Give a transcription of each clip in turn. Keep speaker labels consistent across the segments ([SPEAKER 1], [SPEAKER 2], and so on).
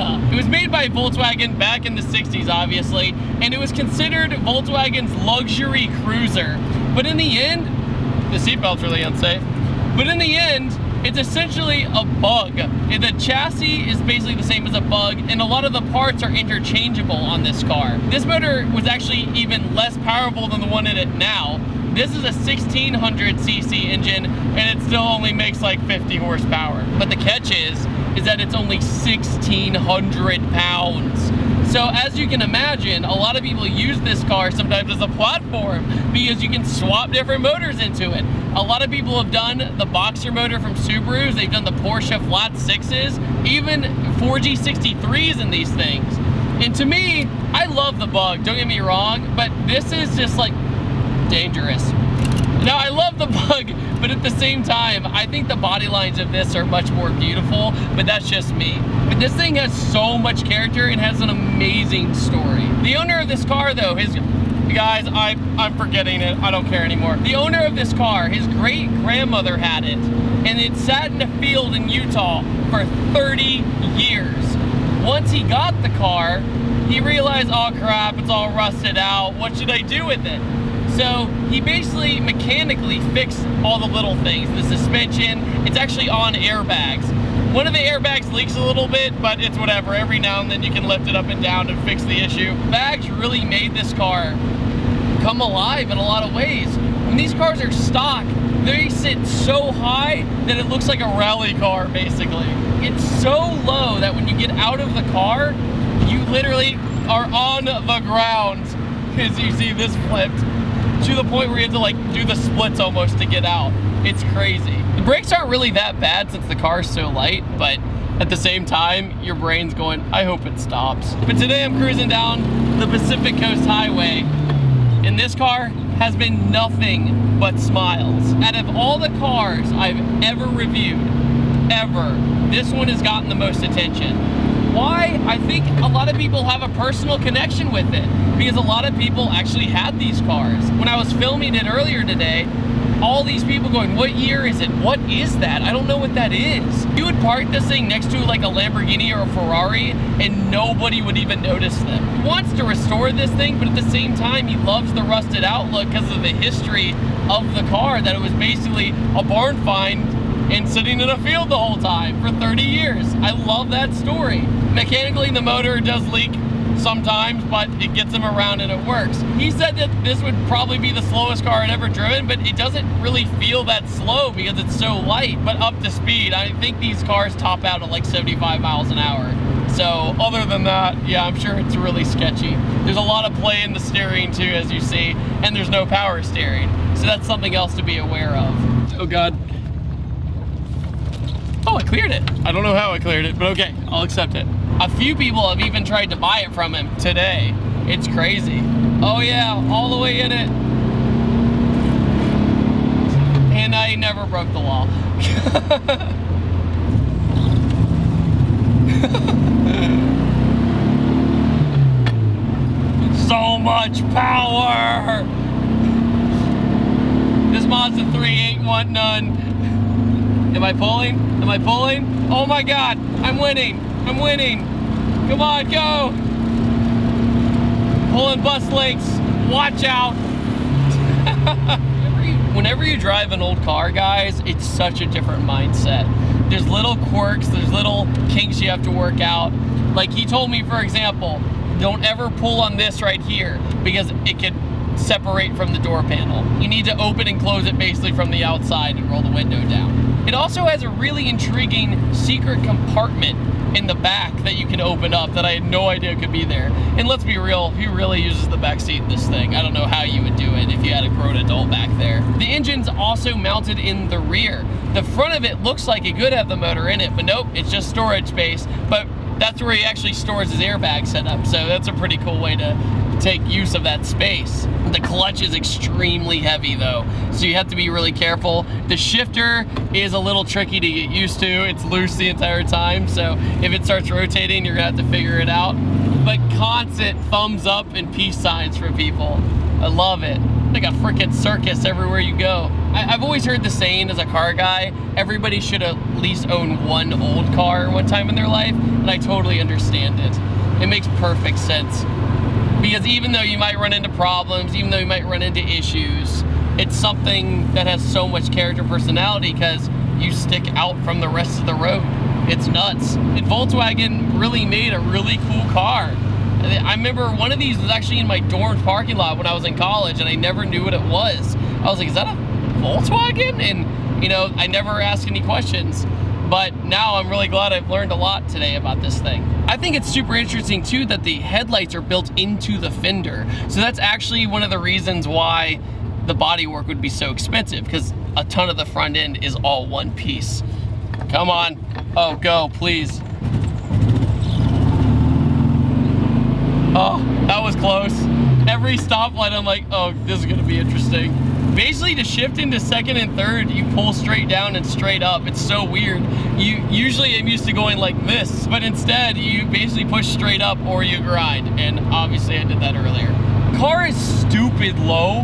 [SPEAKER 1] Ghia. It was made by Volkswagen back in the 60s, obviously, and it was considered Volkswagen's luxury cruiser. But in the end, the seatbelt's really unsafe. But in the end, it's essentially a bug. The chassis is basically the same as a bug, and a lot of the parts are interchangeable on this car. This motor was actually even less powerful than the one in it now. This is a 1600cc engine, and it still only makes like 50 horsepower. But the catch is that it's only 1,600 pounds. So as you can imagine, a lot of people use this car sometimes as a platform because you can swap different motors into it. A lot of people have done the Boxer motor from Subarus, they've done the Porsche Flat 6s, even 4G63s in these things. And to me, I love the Bug, don't get me wrong, but this is just like dangerous. Now, I love the Bug, but at the same time, I think the body lines of this are much more beautiful, but that's just me. But this thing has so much character and has an amazing story. The owner of this car, though, guys, I'm forgetting it. I don't care anymore. The owner of this car, his great-grandmother had it, and it sat in a field in Utah for 30 years. Once he got the car, he realized, oh crap, it's all rusted out. What should I do with it? So he basically mechanically fixed all the little things. The suspension, it's actually on airbags. One of the airbags leaks a little bit, but it's whatever. Every now and then you can lift it up and down and fix the issue. Bags really made this car come alive in a lot of ways. When these cars are stock, they sit so high that it looks like a rally car, basically. It's so low that when you get out of the car, you literally are on the ground, as you see this flipped, to the point where you have to like do the splits almost to get out. It's crazy. The brakes aren't really that bad since the car is so light, but at the same time, your brain's going, I hope it stops. But today I'm cruising down the Pacific Coast Highway, and this car has been nothing but smiles. Out of all the cars I've ever reviewed, this one has gotten the most attention. Why? I think a lot of people have a personal connection with it because a lot of people actually had these cars. When I was filming it earlier today, all these people going, what year is it? What is that? I don't know what that is. You would park this thing next to like a Lamborghini or a Ferrari and nobody would even notice them. He wants to restore this thing, but at the same time, he loves the rusted out look because of the history of the car, that it was basically a barn find and sitting in a field the whole time for 30 years. I love that story. Mechanically, the motor does leak sometimes, but it gets him around and it works. He said that this would probably be the slowest car I'd ever driven, but it doesn't really feel that slow because it's so light, but up to speed. I think these cars top out at like 75 miles an hour. So other than that, yeah, I'm sure it's really sketchy. There's a lot of play in the steering too, as you see, and there's no power steering. So that's something else to be aware of. Oh God. Oh, I cleared it. I don't know how I cleared it, but okay, I'll accept it. A few people have even tried to buy it from him today. It's crazy. Oh yeah, all the way in it. And I never broke the law. So much power. This Mazda 3 ain't want none. Am I pulling? Am I pulling? Oh my God, I'm winning. I'm winning. Come on, go. Pulling bus links. Watch out. Whenever you drive an old car, guys, it's such a different mindset. There's little quirks, there's little kinks you have to work out. Like he told me, for example, don't ever pull on this right here because it could separate from the door panel. You need to open and close it basically from the outside and roll the window down. It also has a really intriguing secret compartment in the back that you can open up that I had no idea could be there. And let's be real, who really uses the back seat in this thing? I don't know how you would do it if you had a grown adult back there. The engine's also mounted in the rear. The front of it looks like it could have the motor in it, but nope, it's just storage space. But that's where he actually stores his airbag setup, so that's a pretty cool way to take use of that space. The clutch is extremely heavy though, so you have to be really careful. The shifter is a little tricky to get used to. It's loose the entire time, so if it starts rotating, you're gonna have to figure it out. But constant thumbs up and peace signs from people. I love it. Like a freaking circus everywhere you go. I've always heard the saying as a car guy, everybody should at least own one old car one time in their life, and I totally understand it. It makes perfect sense. Because even though you might run into problems, even though you might run into issues, it's something that has so much character and personality because you stick out from the rest of the road. It's nuts. And Volkswagen really made a really cool car. I remember one of these was actually in my dorm parking lot when I was in college, and I never knew what it was. I was like, is that a Volkswagen? And you know, I never asked any questions. But now I'm really glad I've learned a lot today about this thing. I think it's super interesting too that the headlights are built into the fender. So that's actually one of the reasons why the bodywork would be so expensive, because a ton of the front end is all one piece. Come on. Oh, go, please. Oh, that was close. Every stoplight, I'm like, oh, this is gonna be interesting. Basically, to shift into second and third, you pull straight down and straight up. It's so weird. Usually I'm used to going like this, but instead you basically push straight up or you grind. And obviously I did that earlier. Car is stupid low,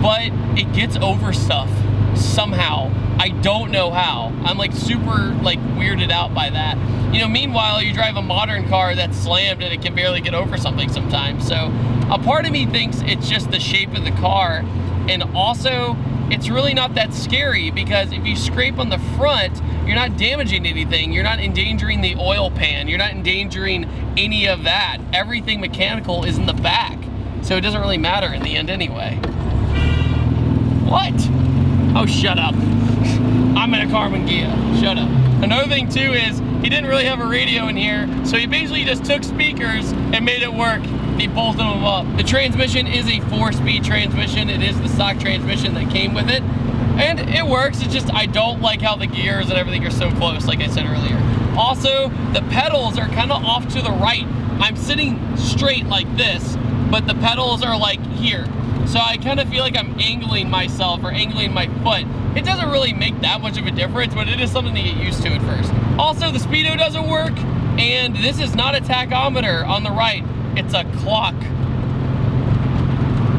[SPEAKER 1] but it gets over stuff somehow. I don't know how. I'm like super like weirded out by that. You know, meanwhile, you drive a modern car that's slammed and it can barely get over something sometimes. So a part of me thinks it's just the shape of the car. And also, it's really not that scary because if you scrape on the front, you're not damaging anything. You're not endangering the oil pan. You're not endangering any of that. Everything mechanical is in the back. So it doesn't really matter in the end anyway. What? Oh, shut up. I'm in a Karmann Ghia. Shut up. Another thing too is he didn't really have a radio in here, so he basically just took speakers and made it work. He bolted them up. The transmission is a 4-speed transmission. It is the stock transmission that came with it. And it works, it's just I don't like how the gears and everything are so close, like I said earlier. Also, the pedals are kind of off to the right. I'm sitting straight like this, but the pedals are like here. So I kind of feel like I'm angling myself or angling my foot. It doesn't really make that much of a difference, but it is something to get used to at first. Also, the speedo doesn't work, and this is not a tachometer on the right. It's a clock.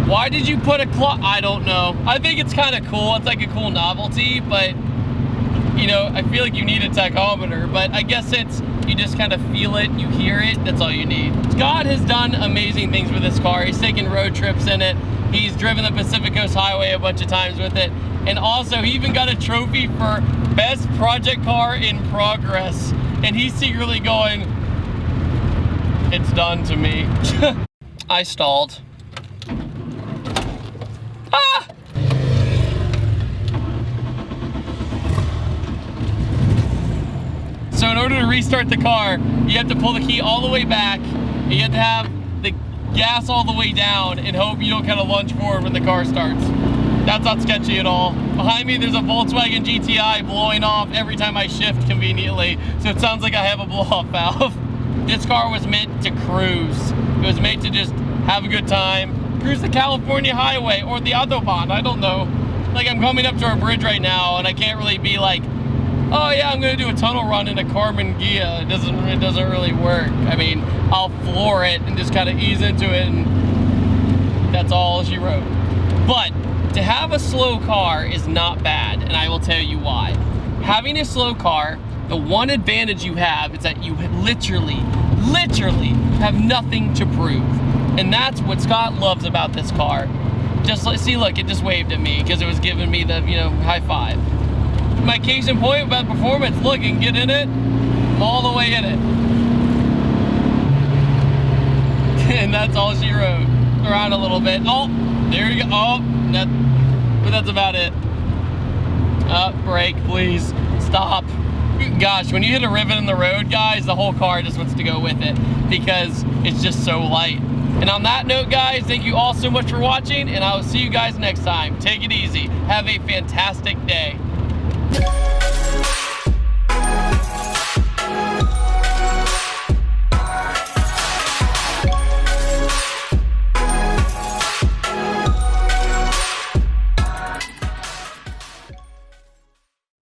[SPEAKER 1] Why did you put a clock? I don't know. I think it's kind of cool. It's like a cool novelty, but you know, I feel like you need a tachometer, but I guess it's, you just kind of feel it, you hear it, that's all you need. Scott has done amazing things with this car. He's taken road trips in it. He's driven the Pacific Coast Highway a bunch of times with it. And also, he even got a trophy for best project car in progress. And he's secretly going, it's done to me. I stalled. Ah! So in order to restart the car, you have to pull the key all the way back. You have to have the gas all the way down and hope you don't kind of lunge forward when the car starts. That's not sketchy at all. Behind me, there's a Volkswagen GTI blowing off every time I shift conveniently. So it sounds like I have a blow-off valve. This car was meant to cruise. It was made to just have a good time. Cruise the California highway or the Autobahn, I don't know. Like I'm coming up to our bridge right now and I can't really be like, oh yeah, I'm gonna do a tunnel run in a Karmann Ghia. It doesn't really work. I mean, I'll floor it and just kind of ease into it and that's all she wrote. But to have a slow car is not bad, and I will tell you why. Having a slow car, the one advantage you have is that you literally have nothing to prove. And that's what Scott loves about this car. Just like, see, look, it just waved at me because it was giving me the, you know, high five. My case in point about performance, look, and get in it, I'm all the way in it. And that's all she wrote. Around a little bit. Oh, there you go. Oh, but that's about it. Brake, please. Stop. Gosh, when you hit a rivet in the road, guys, the whole car just wants to go with it because it's just so light. And on that note, guys, thank you all so much for watching, and I will see you guys next time. Take it easy. Have a fantastic day.